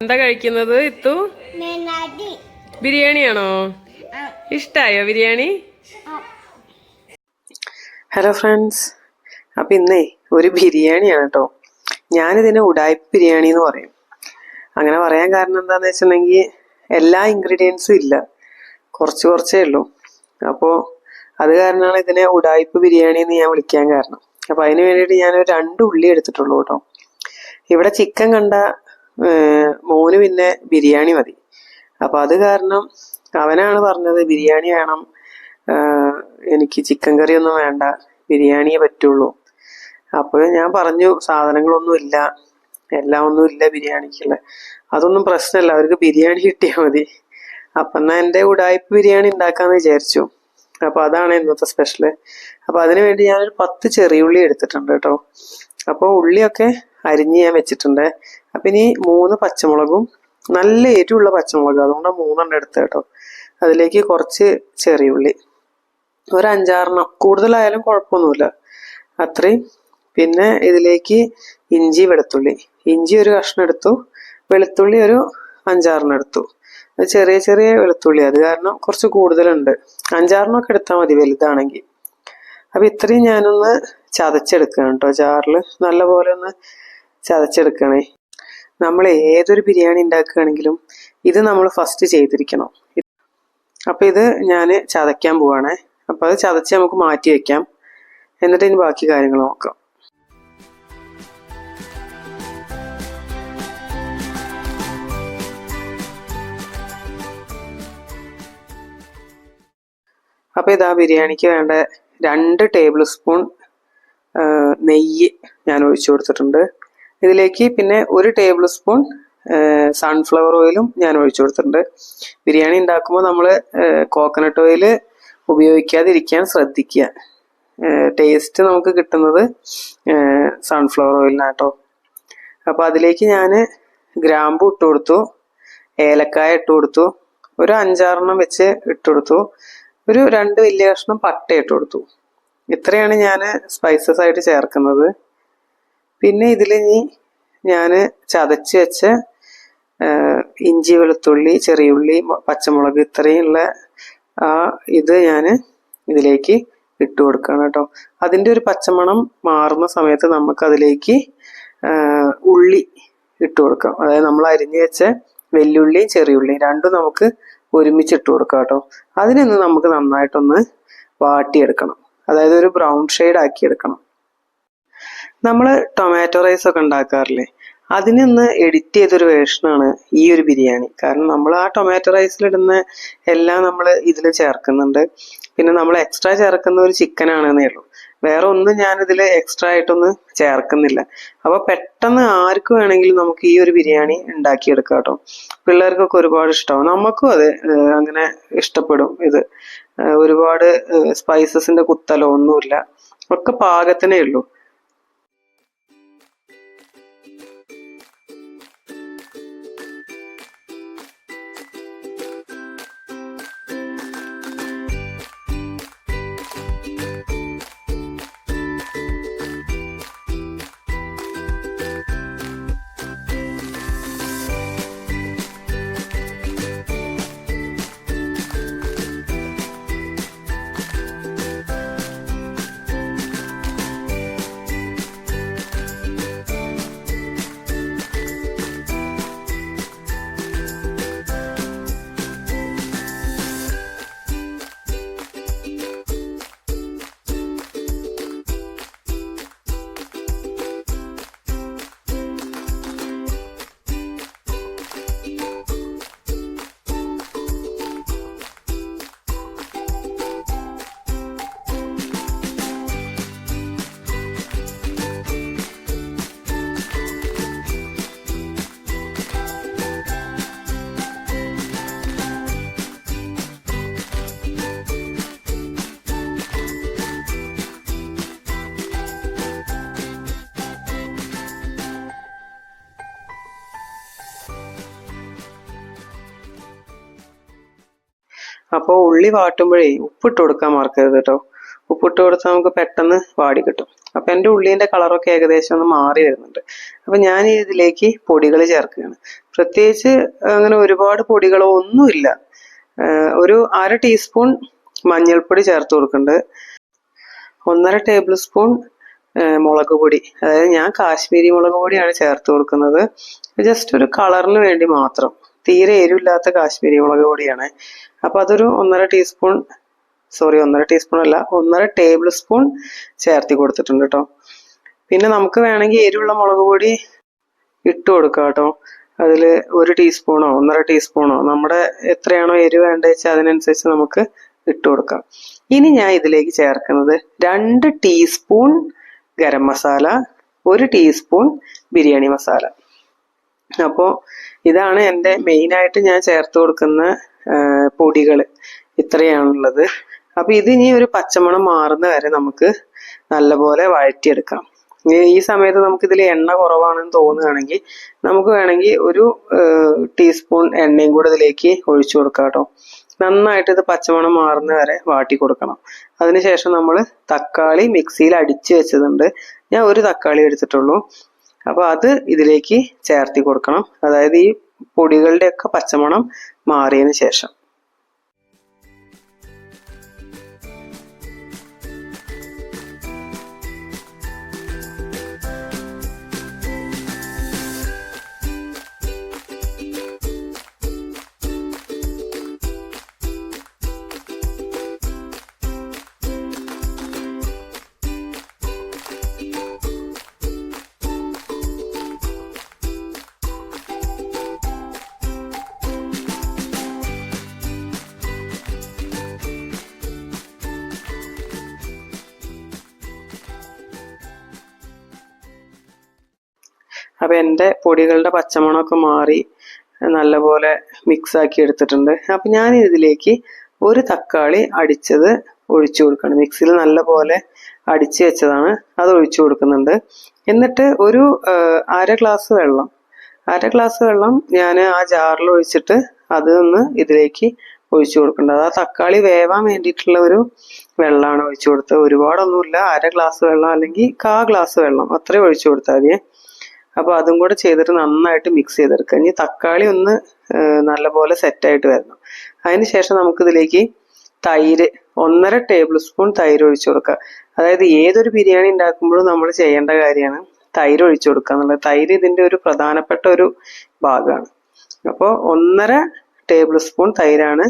എന്താ കഴിക്കുന്നത് ഇത്തു? ബിരിയാണിയാണോ? ഇഷ്ടായോ ബിരിയാണി? ഹലോ ഫ്രണ്ട്സ്, അപ്പം ഇന്നേ ഒരു ബിരിയാണിയാണ് കേട്ടോ. ഞാനിതിനെ ഉഡായിപ്പ് ബിരിയാണി എന്ന് പറയും. അങ്ങനെ പറയാൻ കാരണം എന്താണെന്ന് വെച്ചിട്ടുണ്ടെങ്കിൽ എല്ലാ ഇൻഗ്രീഡിയൻസും ഇല്ല, കുറച്ചേ ഉള്ളൂ. അപ്പോൾ അത് കാരണമാണ് ഇതിനെ ഉഡായിപ്പ് ബിരിയാണി എന്ന് ഞാൻ വിളിക്കാൻ കാരണം. അപ്പം അതിന് വേണ്ടിയിട്ട് ഞാനൊരു 2 ഉള്ളി എടുത്തിട്ടുള്ളൂ കേട്ടോ. ഇവിടെ ചിക്കൻ കണ്ട മോന് പിന്നെ ബിരിയാണി മതി. അപ്പം അത് കാരണം അവനാണ് പറഞ്ഞത് ബിരിയാണി വേണം, എനിക്ക് ചിക്കൻ കറി ഒന്നും വേണ്ട, ബിരിയാണിയേ പറ്റുള്ളൂ. അപ്പോൾ ഞാൻ പറഞ്ഞു സാധനങ്ങളൊന്നും ഇല്ല, എല്ലാം ഒന്നും ഇല്ല ബിരിയാണിക്കുള്ള. അതൊന്നും പ്രശ്നമല്ല, അവർക്ക് ബിരിയാണി കിട്ടിയാൽ മതി. അപ്പം എന്നാൽ എൻ്റെ ഉഡായിപ്പ് ബിരിയാണി ഉണ്ടാക്കാമെന്ന് വിചാരിച്ചു. അപ്പോൾ അതാണ് ഇന്നത്തെ സ്പെഷ്യല്. അപ്പോൾ അതിന് വേണ്ടി ഞാനൊരു 10 ചെറിയുള്ളി എടുത്തിട്ടുണ്ട് കേട്ടോ. അപ്പോൾ ഉള്ളിയൊക്കെ അരിഞ്ഞ് ഞാൻ വെച്ചിട്ടുണ്ട്. അപ്പം ഇനി 3 പച്ചമുളകും, നല്ല എരിവുള്ള പച്ചമുളക്, അതുകൊണ്ട് 3 എടുത്ത് കേട്ടോ. അതിലേക്ക് കുറച്ച് ചെറിയുള്ളി, ഒരു 5-6, കൂടുതലായാലും കുഴപ്പമൊന്നുമില്ല, അത്രയും. പിന്നെ ഇതിലേക്ക് ഇഞ്ചി വെളുത്തുള്ളി, ഇഞ്ചി ഒരു കഷ്ണം എടുത്തു, വെളുത്തുള്ളി ഒരു 5-6 എടുത്തു. അത് ചെറിയ വെളുത്തുള്ളി, അത് കാരണം കുറച്ച് കൂടുതലുണ്ട്. 5-6 എടുത്താൽ മതി വലുതാണെങ്കിൽ. അപ്പം ഇത്രയും ഞാനൊന്ന് ചതച്ചെടുക്കണം കേട്ടോ, ജാറിൽ നല്ലപോലെ ഒന്ന് ചതച്ചെടുക്കണേ. നമ്മൾ ഏതൊരു ബിരിയാണി ഉണ്ടാക്കുകയാണെങ്കിലും ഇത് നമ്മൾ ഫസ്റ്റ് ചെയ്തിരിക്കണം. അപ്പം ഇത് ഞാൻ ചതയ്ക്കാൻ പോവാണേ. അപ്പം അത് ചതച്ച് നമുക്ക് മാറ്റി വെക്കാം, എന്നിട്ട് ഇനി ബാക്കി കാര്യങ്ങൾ നോക്കാം. അപ്പം ഇതാ ബിരിയാണിക്ക് വേണ്ട 2 ടേബിൾ സ്പൂൺ നെയ്യ് ഞാൻ ഒഴിച്ചു കൊടുത്തിട്ടുണ്ട്. ഇതിലേക്ക് പിന്നെ 1 ടേബിൾ സ്പൂൺ സൺഫ്ലവർ ഓയിലും ഞാൻ ഒഴിച്ചു കൊടുത്തിട്ടുണ്ട്. ബിരിയാണി ഉണ്ടാക്കുമ്പോൾ നമ്മൾ കോക്കനട്ട് ഓയിൽ ഉപയോഗിക്കാതിരിക്കാൻ ശ്രദ്ധിക്കുക. ടേസ്റ്റ് നമുക്ക് കിട്ടുന്നത് സൺഫ്ലവർ ഓയിലിനാട്ടോ. അപ്പോൾ അതിലേക്ക് ഞാൻ ഗ്രാമ്പു ഇട്ട് കൊടുത്തു, ഏലക്കായ ഇട്ട് കൊടുത്തു, ഒരു 5-6 വെച്ച് ഇട്ട് കൊടുത്തു, ഒരു 2 വലിയ കഷ്ണം പട്ട ഇട്ട് കൊടുത്തു. ഇത്രയാണ് ഞാൻ സ്പൈസസ് ആയിട്ട് ചേർക്കുന്നത്. പിന്നെ ഇതിൽ ഞാൻ ചതച്ച് വെച്ച ഇഞ്ചി വെളുത്തുള്ളി ചെറിയുള്ളി പച്ചമുളക് ഇത്രയുള്ള ഇത് ഞാൻ ഇതിലേക്ക് ഇട്ട് കൊടുക്കണം കേട്ടോ. അതിൻ്റെ ഒരു പച്ചമണം മാറുന്ന സമയത്ത് നമുക്ക് അതിലേക്ക് ഉള്ളി ഇട്ട് കൊടുക്കാം. അതായത് നമ്മൾ അരിഞ്ഞ് വെച്ച വെല്ലുള്ളിയും ചെറിയുള്ളിയും രണ്ടും നമുക്ക് ഒരുമിച്ച് ഇട്ട് കൊടുക്കാം കേട്ടോ. അതിനൊന്ന് നമുക്ക് നന്നായിട്ടൊന്ന് വാട്ടിയെടുക്കണം, അതായത് ഒരു ബ്രൗൺ ഷെയ്ഡ് ആക്കി എടുക്കണം. നമ്മൾ ടൊമാറ്റോ റൈസ് ഒക്കെ ഉണ്ടാക്കാറില്ലേ, അതിനൊന്ന് എഡിറ്റ് ചെയ്തൊരു വേർഷനാണ് ഈ ഒരു ബിരിയാണി. കാരണം നമ്മൾ ആ ടൊമാറ്റോ റൈസിലിടുന്ന എല്ലാം നമ്മൾ ഇതിൽ ചേർക്കുന്നുണ്ട്. പിന്നെ നമ്മൾ എക്സ്ട്രാ ചേർക്കുന്ന ഒരു ചിക്കൻ ആണെന്നേ ഉള്ളൂ, വേറെ ഒന്നും ഞാനിതിൽ എക്സ്ട്രാ ആയിട്ടൊന്നും ചേർക്കുന്നില്ല. അപ്പോൾ പെട്ടെന്ന് ആർക്ക് വേണമെങ്കിലും നമുക്ക് ഈ ഒരു ബിരിയാണി ഉണ്ടാക്കിയെടുക്കാം കേട്ടോ. പിള്ളേർക്കൊക്കെ ഒരുപാട് ഇഷ്ടമാവും, നമുക്കും അത് അങ്ങനെ ഇഷ്ടപ്പെടും. ഇത് ഒരുപാട് സ്പൈസസിന്റെ കുത്തലോ ഒന്നുമില്ല, ഒക്കെ പാകത്തിനേ ഉള്ളൂ. അപ്പോൾ ഉള്ളി വാട്ടുമ്പോഴേ ഉപ്പിട്ട് കൊടുക്കാൻ മറക്കരുത് കേട്ടോ. ഉപ്പിട്ട് കൊടുത്താൽ നമുക്ക് പെട്ടെന്ന് വാടി കിട്ടും. അപ്പം എൻ്റെ ഉള്ളിൻ്റെ കളറൊക്കെ ഏകദേശം ഒന്ന് മാറി വരുന്നുണ്ട്. അപ്പം ഞാൻ ഇതിലേക്ക് പൊടികൾ ചേർക്കുകയാണ്. പ്രത്യേകിച്ച് അങ്ങനെ ഒരുപാട് പൊടികളോ ഒന്നുമില്ല. ഒരു 1/2 ടീസ്പൂൺ മഞ്ഞൾപ്പൊടി ചേർത്ത് കൊടുക്കുന്നുണ്ട്. 1.5 ടേബിൾ സ്പൂൺ മുളക് പൊടി, അതായത് ഞാൻ കാശ്മീരി മുളക് പൊടിയാണ് ചേർത്ത് കൊടുക്കുന്നത്. ജസ്റ്റ് ഒരു കളറിന് വേണ്ടി മാത്രം, തീരെ എരിവില്ലാത്ത കാശ്മീരി മുളക് പൊടിയാണ്. അപ്പോൾ അതൊരു 1.5 ടീസ്പൂൺ, സോറി 1.5 ടീസ്പൂൺ അല്ല, 1.5 ടേബിൾ സ്പൂൺ ചേർത്തി കൊടുത്തിട്ടുണ്ട് കേട്ടോ. പിന്നെ നമുക്ക് വേണമെങ്കിൽ എരിവുള്ള മുളക് പൊടി ഇട്ട് കൊടുക്കാം കേട്ടോ. അതിൽ 1 ടീസ്പൂണോ 1.5 ടീസ്പൂണോ നമ്മുടെ എത്രയാണോ എരിവ് വേണ്ടത് വെച്ചാൽ അതിനനുസരിച്ച് നമുക്ക് ഇട്ട് കൊടുക്കാം. ഇനി ഞാൻ ഇതിലേക്ക് ചേർക്കുന്നത് 2 ടീസ്പൂൺ ഗരം മസാല, 1 ടീസ്പൂൺ ബിരിയാണി മസാല. അപ്പോൾ ഇതാണ് എൻ്റെ മെയിനായിട്ട് ഞാൻ ചേർത്ത് കൊടുക്കുന്ന പൊടികൾ, ഇത്രയാണുള്ളത്. അപ്പോൾ ഇത് ഇനി ഒരു പച്ചമണം മാറുന്ന വരെ നമുക്ക് നല്ലപോലെ വഴറ്റിയെടുക്കാം. ഈ സമയത്ത് നമുക്കിതിൽ എണ്ണ കുറവാണെന്ന് തോന്നുകയാണെങ്കിൽ നമുക്ക് വേണമെങ്കിൽ 1 ടീസ്പൂൺ എണ്ണയും കൂടെ ഇതിലേക്ക് ഒഴിച്ചു കൊടുക്കാം കേട്ടോ. നന്നായിട്ട് ഇത് പച്ചമണം മാറുന്ന വരെ വാട്ടി കൊടുക്കണം. അതിനുശേഷം നമ്മൾ തക്കാളി മിക്സിയിൽ അടിച്ചു വെച്ചതുണ്ട്, ഞാൻ 1 തക്കാളി എടുത്തിട്ടുള്ളൂ. അപ്പോൾ അത് ഇതിലേക്ക് ചേർത്തി കൊടുക്കണം, അതായത് ഈ പൊടികളുടെയൊക്കെ പച്ചമണം മാറിയതിന് ശേഷം. അപ്പം എൻ്റെ പൊടികളുടെ പച്ചമണമൊക്കെ മാറി നല്ലപോലെ മിക്സാക്കി എടുത്തിട്ടുണ്ട്. അപ്പം ഞാൻ ഇതിലേക്ക് 1 തക്കാളി അടിച്ചത് ഒഴിച്ചു കൊടുക്കണം. മിക്സിയിൽ നല്ലപോലെ അടിച്ചു വെച്ചതാണ്, അത് ഒഴിച്ചു കൊടുക്കുന്നുണ്ട്. എന്നിട്ട് ഒരു 1/2 ഗ്ലാസ് വെള്ളം ഞാൻ ആ ജാറിൽ ഒഴിച്ചിട്ട് അതൊന്ന് ഇതിലേക്ക് ഒഴിച്ചു കൊടുക്കേണ്ടത്. ആ തക്കാളി വേവാൻ വേണ്ടിയിട്ടുള്ള ഒരു വെള്ളമാണ് ഒഴിച്ചു കൊടുത്തത്. ഒരുപാടൊന്നുമില്ല, 1/2 ഗ്ലാസ് വെള്ളം അല്ലെങ്കിൽ 1/4 ഗ്ലാസ് വെള്ളം അത്രയും ഒഴിച്ചു കൊടുത്താൽ മതിയേ. അപ്പോൾ അതും കൂടെ ചെയ്തിട്ട് നന്നായിട്ട് മിക്സ് ചെയ്തെടുക്കുക. ഇനി തക്കാളി ഒന്ന് നല്ലപോലെ സെറ്റായിട്ട് വരണം. അതിന് ശേഷം നമുക്കിതിലേക്ക് തൈര് 1.5 ടേബിൾ സ്പൂൺ തൈര് ഒഴിച്ചു കൊടുക്കുക. അതായത് ഏതൊരു ബിരിയാണി ഉണ്ടാക്കുമ്പോഴും നമ്മൾ ചെയ്യേണ്ട കാര്യമാണ് തൈര് ഒഴിച്ചു കൊടുക്കുക എന്നുള്ളത്. തൈര് ഇതിൻ്റെ ഒരു പ്രധാനപ്പെട്ട ഒരു ഭാഗമാണ്. അപ്പോൾ 1.5 ടേബിൾ സ്പൂൺ തൈരാണ്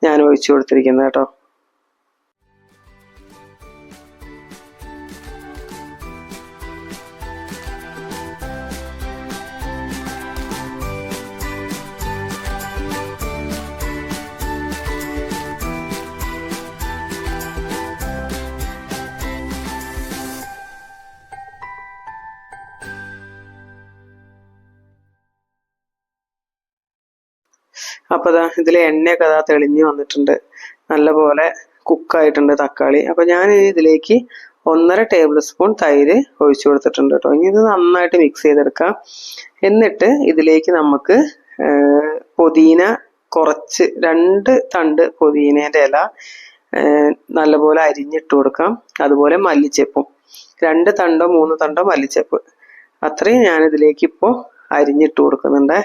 ഞാൻ ഒഴിച്ചു കൊടുത്തിരിക്കുന്നത് കേട്ടോ. അപ്പോൾ ഇതിൽ എണ്ണയൊക്കെ തെളിഞ്ഞ് വന്നിട്ടുണ്ട്, നല്ലപോലെ കുക്കായിട്ടുണ്ട് തക്കാളി. അപ്പോൾ ഞാൻ ഇതിലേക്ക് 1.5 ടേബിൾ സ്പൂൺ തൈര് ഒഴിച്ചു കൊടുത്തിട്ടുണ്ട് കേട്ടോ. ഇനി ഇത് നന്നായിട്ട് മിക്സ് ചെയ്തെടുക്കാം. എന്നിട്ട് ഇതിലേക്ക് നമുക്ക് പുതിന കുറച്ച് 2 തണ്ട് പുതിനേൻ്റെ ഇല നല്ലപോലെ അരിഞ്ഞിട്ട് കൊടുക്കാം. അതുപോലെ മല്ലിച്ചെപ്പും 2 തണ്ടോ 3 തണ്ടോ മല്ലിച്ചെപ്പ് അത്രയും ഞാനിതിലേക്ക് ഇപ്പോൾ അരിഞ്ഞിട്ട് കൊടുക്കുന്നുണ്ട്.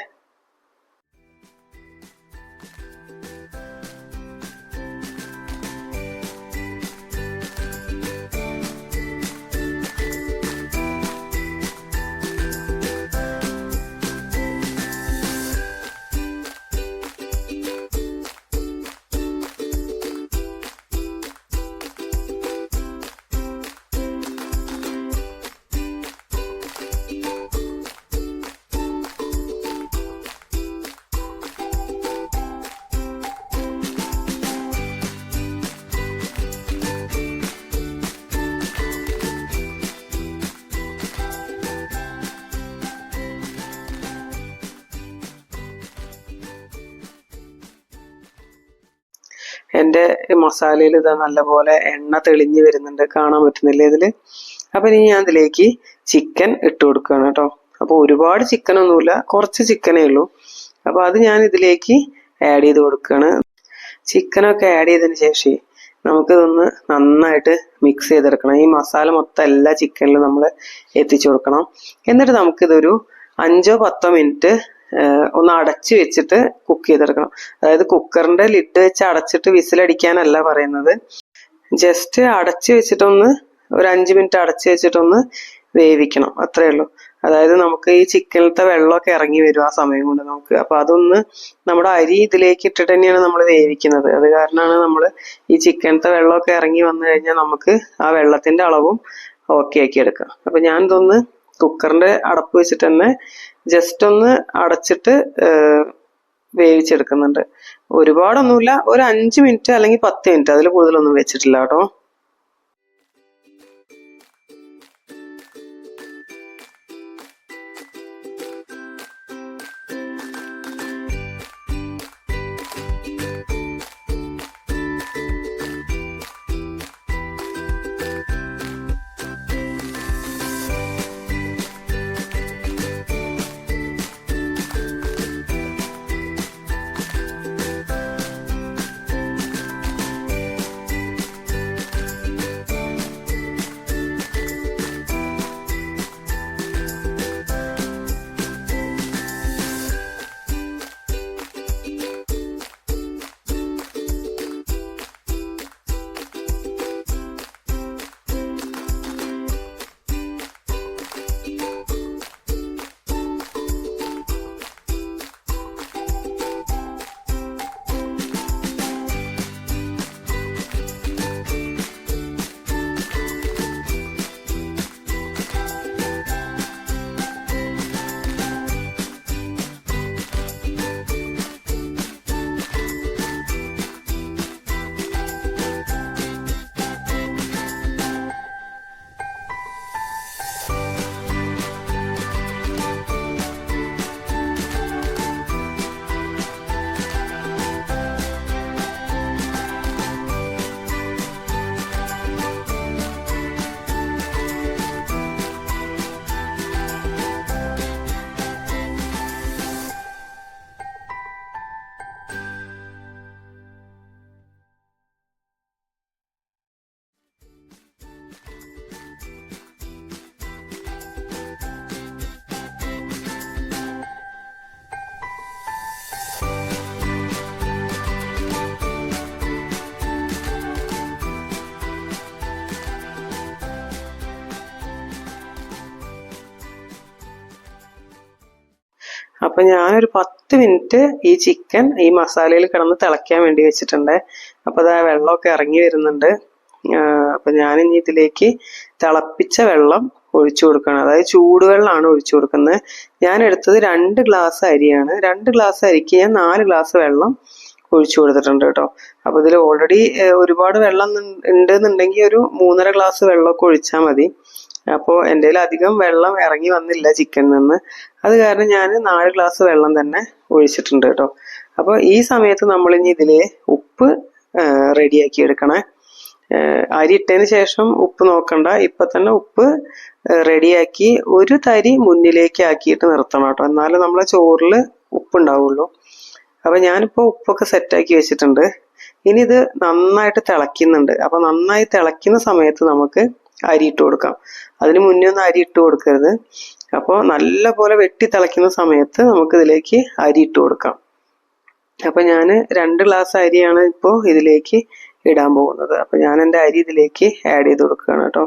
എൻ്റെ മസാലയിൽ ഇതാ നല്ലപോലെ എണ്ണ തെളിഞ്ഞ് വരുന്നുണ്ട്, കാണാൻ പറ്റുന്നില്ല ഇതിൽ. അപ്പം ഇനി ഞാൻ ഇതിലേക്ക് ചിക്കൻ ഇട്ട് കൊടുക്കുകയാണ് കേട്ടോ. അപ്പോൾ ഒരുപാട് ചിക്കനൊന്നുമില്ല, കുറച്ച് ചിക്കനേ ഉള്ളൂ. അപ്പോൾ അത് ഞാൻ ഇതിലേക്ക് ആഡ് ചെയ്ത് കൊടുക്കുകയാണ്. ചിക്കനൊക്കെ ആഡ് ചെയ്തതിന് ശേഷം നമുക്കിതൊന്ന് നന്നായിട്ട് മിക്സ് ചെയ്തെടുക്കണം. ഈ മസാല മൊത്തം എല്ലാ ചിക്കനിലും നമ്മൾ എത്തിച്ചു കൊടുക്കണം. എന്നിട്ട് നമുക്കിതൊരു 5-10 മിനിറ്റ് ഒന്ന് അടച്ചു വെച്ചിട്ട് കുക്ക് ചെയ്തെടുക്കണം. അതായത് കുക്കറിന്റെ ലിഡ് വെച്ച് അടച്ചിട്ട് വിസിലടിക്കാനല്ല പറയുന്നത്, ജസ്റ്റ് അടച്ചു വെച്ചിട്ടൊന്ന് ഒരു 5 മിനിറ്റ് അടച്ചു വെച്ചിട്ടൊന്ന് വേവിക്കണം, അത്രേ ഉള്ളൂ. അതായത് നമുക്ക് ഈ ചിക്കനിലത്തെ വെള്ളമൊക്കെ ഇറങ്ങി വരും ആ സമയം കൊണ്ട് നമുക്ക്. അപ്പൊ അതൊന്ന് നമ്മുടെ അരി ഇതിലേക്ക് ഇട്ടിട്ട് തന്നെയാണ് നമ്മൾ വേവിക്കുന്നത്. അത് കാരണമാണ് നമ്മൾ ഈ ചിക്കനത്തെ വെള്ളമൊക്കെ ഇറങ്ങി വന്നു കഴിഞ്ഞാൽ നമുക്ക് ആ വെള്ളത്തിന്റെ അളവും ഓക്കെ ആക്കി എടുക്കാം. അപ്പൊ ഞാൻ ഇതൊന്ന് കുക്കറിന്റെ അടപ്പ് വെച്ചിട്ട് തന്നെ ജസ്റ്റ് ഒന്ന് അടച്ചിട്ട് വേവിച്ചെടുക്കുന്നുണ്ട്. ഒരുപാടൊന്നുമില്ല, ഒരു 5 മിനിറ്റ് അല്ലെങ്കിൽ 10 മിനിറ്റ്, അതിൽ കൂടുതലൊന്നും വെച്ചിട്ടില്ല കേട്ടോ. അപ്പൊ ഞാനൊരു 10 മിനിറ്റ് ഈ ചിക്കൻ ഈ മസാലയിൽ കിടന്ന് തിളയ്ക്കാൻ വേണ്ടി വെച്ചിട്ടുണ്ട്. അപ്പൊ അതാ വെള്ളമൊക്കെ ഇറങ്ങി വരുന്നുണ്ട്. അപ്പൊ ഞാനിനി ഇതിലേക്ക് തിളപ്പിച്ച വെള്ളം ഒഴിച്ചു കൊടുക്കണം. അതായത് ചൂടുവെള്ളമാണ് ഒഴിച്ചു കൊടുക്കുന്നത്. ഞാൻ എടുത്തത് 2 ഗ്ലാസ് അരിയാണ്. 2 ഗ്ലാസ് അരിക്ക് ഞാൻ 4 ഗ്ലാസ് വെള്ളം ഒഴിച്ചു കൊടുത്തിട്ടുണ്ട് കേട്ടോ. അപ്പൊ ഇതിൽ ഓൾറെഡി ഒരുപാട് വെള്ളം ഉണ്ടെന്നുണ്ടെങ്കിൽ ഒരു 3.5 ഗ്ലാസ് വെള്ളമൊക്കെ ഒഴിച്ചാൽ മതി. അപ്പോൾ എൻ്റെ അധികം വെള്ളം ഇറങ്ങി വന്നില്ല ചിക്കനിൽ നിന്ന്. അത് കാരണം ഞാൻ 4 ഗ്ലാസ് വെള്ളം തന്നെ ഒഴിച്ചിട്ടുണ്ട് കേട്ടോ. അപ്പോൾ ഈ സമയത്ത് നമ്മളിനി ഇതിലെ ഉപ്പ് റെഡിയാക്കി എടുക്കണേ. അരി ഇട്ടതിന് ശേഷം ഉപ്പ് നോക്കണ്ട, ഇപ്പൊ തന്നെ ഉപ്പ് റെഡിയാക്കി ഒരു തരി മുന്നിലേക്ക് ആക്കിയിട്ട് നിർത്തണം കേട്ടോ, എന്നാലും നമ്മളെ ചോറിൽ ഉപ്പുണ്ടാവുള്ളൂ. അപ്പൊ ഞാനിപ്പോ ഉപ്പൊക്കെ സെറ്റാക്കി വെച്ചിട്ടുണ്ട്. ഇനി ഇത് നന്നായിട്ട് തിളയ്ക്കുന്നുണ്ട്. അപ്പൊ നന്നായി തിളയ്ക്കുന്ന സമയത്ത് നമുക്ക് അരി ഇട്ട് കൊടുക്കാം. അതിന് മുന്നേ ഒന്നും അരി ഇട്ട് കൊടുക്കരുത്. അപ്പോൾ നല്ല പോലെ വെട്ടി തിളയ്ക്കുന്ന സമയത്ത് നമുക്ക് ഇതിലേക്ക് അരി ഇട്ട് കൊടുക്കാം. അപ്പൊ ഞാൻ 2 ഗ്ലാസ് അരിയാണ് ഇപ്പോൾ ഇതിലേക്ക് ഇടാൻ പോകുന്നത്. അപ്പൊ ഞാൻ എൻ്റെ അരി ഇതിലേക്ക് ആഡ് ചെയ്ത് കൊടുക്കുകയാണ് കേട്ടോ.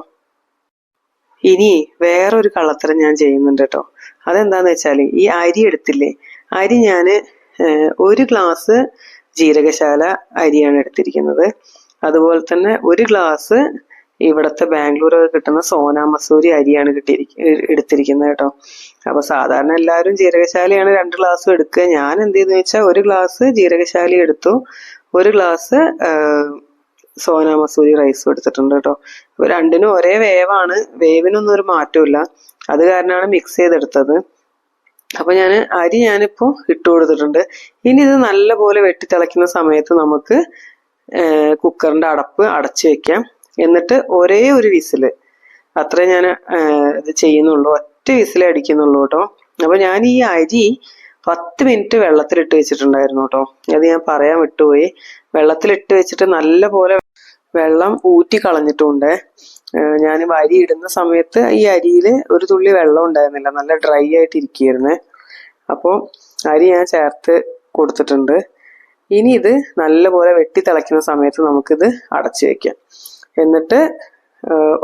ഇനി വേറൊരു കള്ളത്തരം ഞാൻ ചെയ്യുന്നുണ്ട് കേട്ടോ. അതെന്താന്ന് വെച്ചാൽ ഈ അരി എടുത്തില്ലേ, അരി ഞാൻ 1 ഗ്ലാസ് ജീരകശാല അരിയാണ് എടുത്തിരിക്കുന്നത്. അതുപോലെ തന്നെ 1 ഗ്ലാസ് ഇവിടുത്തെ ബാംഗ്ലൂരൊക്കെ കിട്ടുന്ന സോനാ മസൂരി അരിയാണ് എടുത്തിരിക്കുന്നത് കേട്ടോ. അപ്പൊ സാധാരണ എല്ലാവരും ജീരകശാലയാണ് 2 ഗ്ലാസ് എടുക്കുക. ഞാൻ എന്ത് ചെയ്തെന്ന് വെച്ചാൽ 1 ഗ്ലാസ് ജീരകശാല എടുത്തു, 1 ഗ്ലാസ് സോനാ മസൂരി റൈസും എടുത്തിട്ടുണ്ട് കേട്ടോ. അപ്പൊ രണ്ടിനും ഒരേ വേവാണ്, വേവിനൊന്നും ഒരു മാറ്റമില്ല. അത് കാരണമാണ് മിക്സ് ചെയ്തെടുത്തത്. അപ്പൊ ഞാനിപ്പോ ഇട്ട് കൊടുത്തിട്ടുണ്ട്. ഇനി ഇത് നല്ല പോലെ വെട്ടി തിളയ്ക്കുന്ന സമയത്ത് നമുക്ക് കുക്കറിന്റെ അടപ്പ് അടച്ചു വെക്കാം. എന്നിട്ട് ഒരേ ഒരു വിസില്, അത്രേ ഞാൻ ഇത് ചെയ്യുന്നുള്ളൂ, ഒറ്റ വിസിലേ അടിക്കുന്നുള്ളൂ കേട്ടോ. അപ്പൊ ഞാൻ ഈ അരി 10 മിനിറ്റ് വെള്ളത്തിലിട്ട് വെച്ചിട്ടുണ്ടായിരുന്നു കേട്ടോ. അത് ഞാൻ പറയാൻ വിട്ടുപോയി. വെള്ളത്തിലിട്ട് വെച്ചിട്ട് നല്ല പോലെ വെള്ളം ഊറ്റി കളഞ്ഞിട്ടുണ്ട്. ഞാൻ അരി ഇടുന്ന സമയത്ത് ഈ അരിയിൽ ഒരു തുള്ളി വെള്ളം ഉണ്ടായിരുന്നില്ല, നല്ല ഡ്രൈ ആയിട്ട് ഇരിക്കുകയായിരുന്നേ. അപ്പോൾ അരി ഞാൻ ചേർത്ത് കൊടുത്തിട്ടുണ്ട്. ഇനി ഇത് നല്ലപോലെ വെട്ടി തിളയ്ക്കുന്ന സമയത്ത് നമുക്കിത് അടച്ചു വെക്കാം. എന്നിട്ട്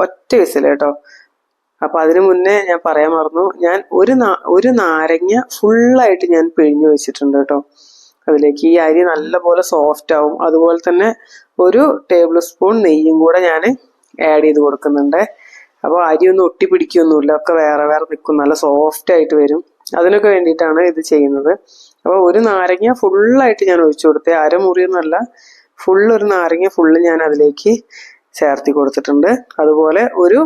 ഒറ്റ വിസിൽ കേട്ടോ. അപ്പം അതിനു മുന്നേ ഞാൻ പറയാൻ മറന്നു, ഞാൻ ഒരു നാരങ്ങ ഫുള്ളായിട്ട് ഞാൻ പിഴിഞ്ഞു വെച്ചിട്ടുണ്ട് കേട്ടോ. അതിലേക്ക് ഈ അരി നല്ലപോലെ സോഫ്റ്റ് ആവും. അതുപോലെ തന്നെ ഒരു ടേബിൾ സ്പൂൺ നെയ്യും കൂടെ ഞാൻ ആഡ് ചെയ്ത് കൊടുക്കുന്നുണ്ട്. അപ്പോൾ അരി ഒന്നും ഒട്ടിപ്പിടിക്കൊന്നുമില്ല, ഒക്കെ വേറെ വേറെ നിൽക്കും, നല്ല സോഫ്റ്റ് ആയിട്ട് വരും. അതിനൊക്കെ വേണ്ടിയിട്ടാണ് ഇത് ചെയ്യുന്നത്. അപ്പോൾ ഒരു നാരങ്ങ ഫുള്ളായിട്ട് ഞാൻ ഒഴിച്ചു കൊടുത്തേ, അരമുറിയൊന്നുമല്ല, ഒരു നാരങ്ങ ഫുള്ള് ഞാൻ അതിലേക്ക് ചേർത്തി കൊടുത്തിട്ടുണ്ട്. അതുപോലെ ഒരു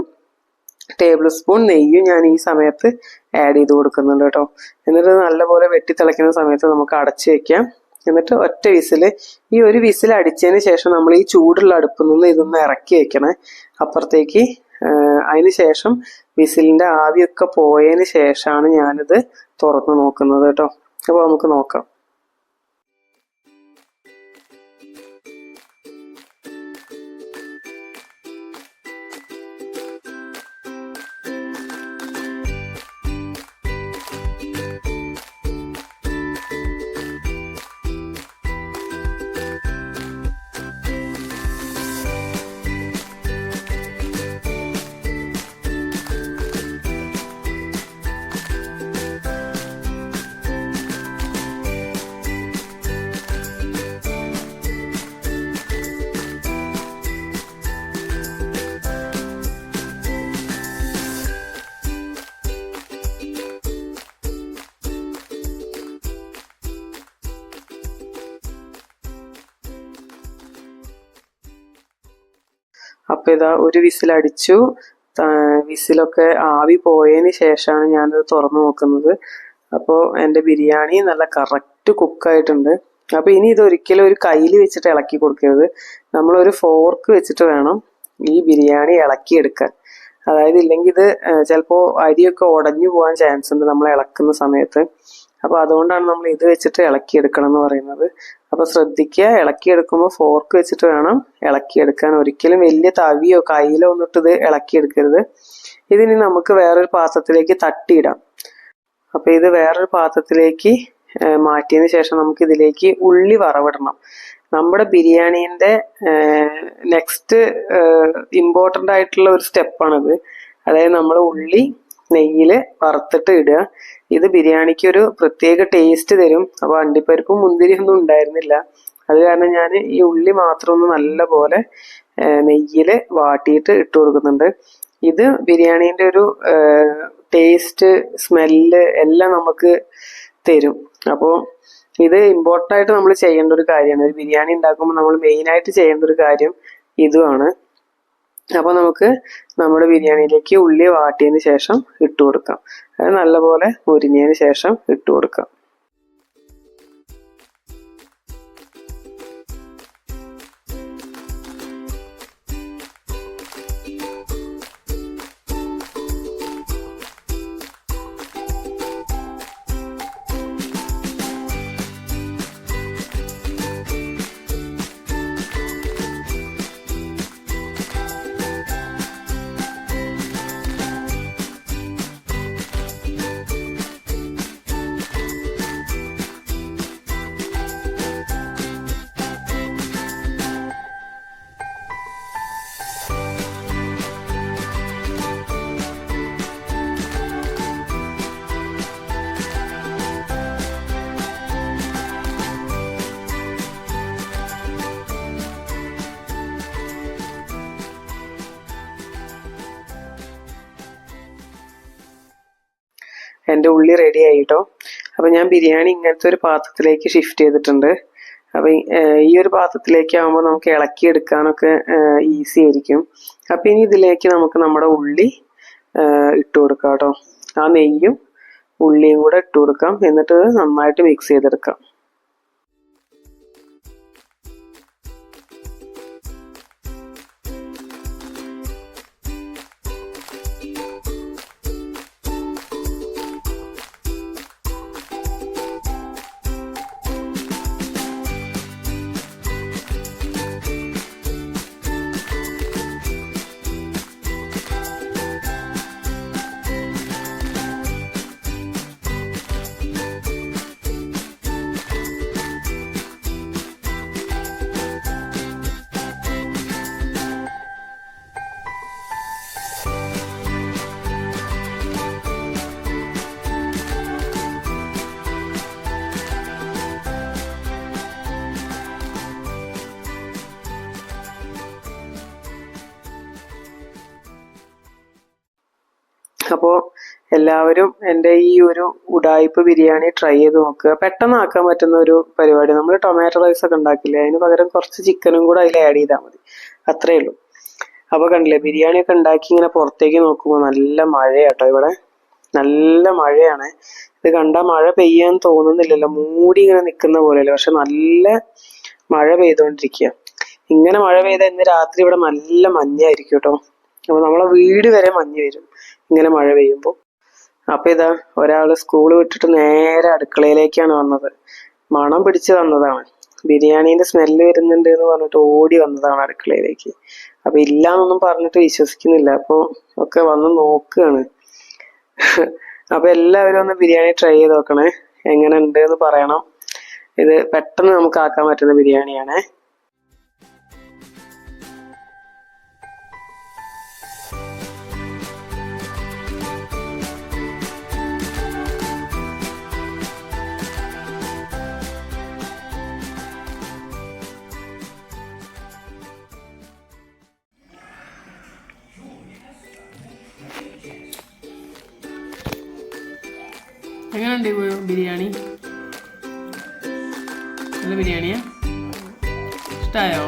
ടേബിൾ സ്പൂൺ നെയ്യും ഞാൻ ഈ സമയത്ത് ആഡ് ചെയ്ത് കൊടുക്കുന്നുണ്ട് കേട്ടോ. എന്നിട്ട് നല്ലപോലെ വെട്ടി തിളയ്ക്കുന്ന സമയത്ത് നമുക്ക് അടച്ചു വെക്കാം. എന്നിട്ട് ഒറ്റ വിസിൽ, ഈ ഒരു വിസിൽ അടിച്ചതിന് ശേഷം നമ്മൾ ഈ ചൂടുള്ള അടുപ്പിൽ നിന്ന് ഇതൊന്ന് ഇറക്കി വെക്കണേ അപ്പുറത്തേക്ക്. അതിന് ശേഷം വിസിലിൻ്റെ ആവിയൊക്കെ പോയതിന് ശേഷമാണ് ഞാനിത് തുറന്ന് നോക്കുന്നത് കേട്ടോ. അപ്പോൾ നമുക്ക് നോക്കാം. അപ്പോൾ ഇതാ ഒരു വിസിലടിച്ചു. വിസിലൊക്കെ ആവി പോയതിന് ശേഷമാണ് ഞാനത് തുറന്നു നോക്കുന്നത്. അപ്പോൾ എൻ്റെ ബിരിയാണി നല്ല കറക്റ്റ് കുക്കായിട്ടുണ്ട്. അപ്പോൾ ഇനി ഇത് ഒരിക്കലും ഒരു കയ്യിൽ വെച്ചിട്ട് ഇളക്കി കൊടുക്കരുത്, നമ്മളൊരു ഫോർക്ക് വെച്ചിട്ട് വേണം ഈ ബിരിയാണി ഇളക്കിയെടുക്കാൻ. അതായത് ഇല്ലെങ്കിൽ ഇത് ചിലപ്പോൾ അരിയൊക്കെ ഉടഞ്ഞു പോകാൻ ചാൻസ് ഉണ്ട് നമ്മൾ ഇളക്കുന്ന സമയത്ത്. അപ്പോൾ അതുകൊണ്ടാണ് നമ്മൾ ഇത് വെച്ചിട്ട് ഇളക്കിയെടുക്കണം എന്ന് പറയുന്നത്. അപ്പോൾ ശ്രദ്ധിക്കുക, ഇളക്കിയെടുക്കുമ്പോൾ ഫോർക്ക് വെച്ചിട്ട് വേണം ഇളക്കിയെടുക്കാൻ. ഒരിക്കലും വലിയ തവിയോ കയ്യിലോ ഒന്നിട്ട് ഇത് ഇളക്കിയെടുക്കരുത്. ഇതിനി നമുക്ക് വേറൊരു പാത്രത്തിലേക്ക് തട്ടിയിടാം. അപ്പോൾ ഇത് വേറൊരു പാത്രത്തിലേക്ക് മാറ്റിയതിന് ശേഷം നമുക്ക് ഇതിലേക്ക് ഉള്ളി വറവിടണം. നമ്മുടെ ബിരിയാണീൻ്റെ നെക്സ്റ്റ് ഇമ്പോർട്ടൻ്റ് ആയിട്ടുള്ള ഒരു സ്റ്റെപ്പാണിത്. അതായത് നമ്മൾ ഉള്ളി നെയ്യിൽ വറുത്തിട്ട് ഇടുക. ഇത് ബിരിയാണിക്ക് ഒരു പ്രത്യേക ടേസ്റ്റ് തരും. അപ്പോൾ അണ്ടിപ്പരിപ്പും മുന്തിരിയൊന്നും ഉണ്ടായിരുന്നില്ല, അത് കാരണം ഞാൻ ഈ ഉള്ളി മാത്രം ഒന്ന് നല്ലപോലെ നെയ്യിൽ വാട്ടിയിട്ട് ഇട്ട് കൊടുക്കുന്നുണ്ട്. ഇത് ബിരിയാണീൻ്റെ ഒരു ടേസ്റ്റ്, സ്മെല്ല് എല്ലാം നമുക്ക് തരും. അപ്പോൾ ഇത് ഇമ്പോർട്ടൻ്റ് ആയിട്ട് നമ്മൾ ചെയ്യേണ്ട ഒരു കാര്യമാണ്. ഒരു ബിരിയാണി ഉണ്ടാക്കുമ്പോൾ നമ്മൾ മെയിനായിട്ട് ചെയ്യേണ്ട ഒരു കാര്യം ഇതുമാണ്. അപ്പോൾ നമുക്ക് നമ്മുടെ ബിരിയാണിയിലേക്ക് ഉള്ളി വാട്ടിയതിന് ശേഷം ഇട്ട് കൊടുക്കാം. അത് നല്ലപോലെ മുരിഞ്ഞതിന് ശേഷം ഇട്ട് കൊടുക്കാം. എൻ്റെ ഉള്ളി റെഡി ആയിട്ടോ. അപ്പോൾ ഞാൻ ബിരിയാണി ഇങ്ങനത്തെ ഒരു പാത്രത്തിലേക്ക് ഷിഫ്റ്റ് ചെയ്തിട്ടുണ്ട്. അപ്പോൾ ഈ ഒരു പാത്രത്തിലേക്ക് ആകുമ്പോൾ നമുക്ക് ഇളക്കിയെടുക്കാനൊക്കെ ഈസി ആയിരിക്കും. അപ്പോൾ ഇനി ഇതിലേക്ക് നമുക്ക് നമ്മുടെ ഉള്ളി ഇട്ട് കൊടുക്കാം കേട്ടോ. ആ നെയ്യും ഉള്ളിയും കൂടെ ഇട്ട് കൊടുക്കാം. എന്നിട്ട് നന്നായിട്ട് മിക്സ് ചെയ്തെടുക്കാം. അപ്പോൾ എല്ലാവരും എൻ്റെ ഈ ഒരു ഉഡായിപ്പ് ബിരിയാണി ട്രൈ ചെയ്ത് നോക്കുക. പെട്ടെന്ന് ആക്കാൻ പറ്റുന്ന ഒരു പരിപാടി. നമ്മൾ ടൊമാറ്റോ റൈസ് ഒക്കെ ഉണ്ടാക്കില്ലേ, അതിന് പകരം കുറച്ച് ചിക്കനും കൂടെ അതിൽ ആഡ് ചെയ്താൽ മതി, അത്രേ ഉള്ളൂ. അപ്പോൾ കണ്ടില്ലേ, ബിരിയാണി ഒക്കെ ഉണ്ടാക്കി ഇങ്ങനെ പുറത്തേക്ക് നോക്കുമ്പോൾ നല്ല മഴയാട്ടോ ഇവിടെ, നല്ല മഴയാണ്. ഇത് കണ്ടാൽ മഴ പെയ്യാൻ തോന്നുന്നില്ലല്ലോ, മൂടി ഇങ്ങനെ നിൽക്കുന്ന പോലെയല്ലോ, പക്ഷെ നല്ല മഴ പെയ്തുകൊണ്ടിരിക്കുക. ഇങ്ങനെ മഴ പെയ്താൽ ഇന്ന് രാത്രി ഇവിടെ നല്ല മഞ്ഞായിരിക്കും കേട്ടോ. അപ്പോൾ നമ്മളെ വീട് വരെ മഞ്ഞ് വരും ഇങ്ങനെ മഴ പെയ്യുമ്പോൾ. അപ്പോൾ ഇതാ ഒരാൾ സ്കൂൾ വിട്ടിട്ട് നേരെ അടുക്കളയിലേക്കാണ് വന്നത്. മണം പിടിച്ച് വന്നതാണ്, ബിരിയാണീൻ്റെ സ്മെല്ല് വരുന്നുണ്ട് എന്ന് പറഞ്ഞിട്ട് ഓടി വന്നതാണ് അടുക്കളയിലേക്ക്. അപ്പോൾ ഇല്ലാന്നൊന്നും പറഞ്ഞിട്ട് വിശ്വസിക്കുന്നില്ല, അപ്പോൾ ഒക്കെ വന്ന് നോക്കുകയാണ്. അപ്പോൾ എല്ലാവരും ഒന്ന് ബിരിയാണി ട്രൈ ചെയ്ത് നോക്കണേ, എങ്ങനെ ഉണ്ട് എന്ന് പറയണം. ഇത് പെട്ടെന്ന് നമുക്ക് ആക്കാൻ പറ്റുന്ന ബിരിയാണിയാണ്. എങ്ങനെയുണ്ട് ബിരിയാണി? നല്ല ബിരിയാണിയാ? ഇഷ്ടമായോ?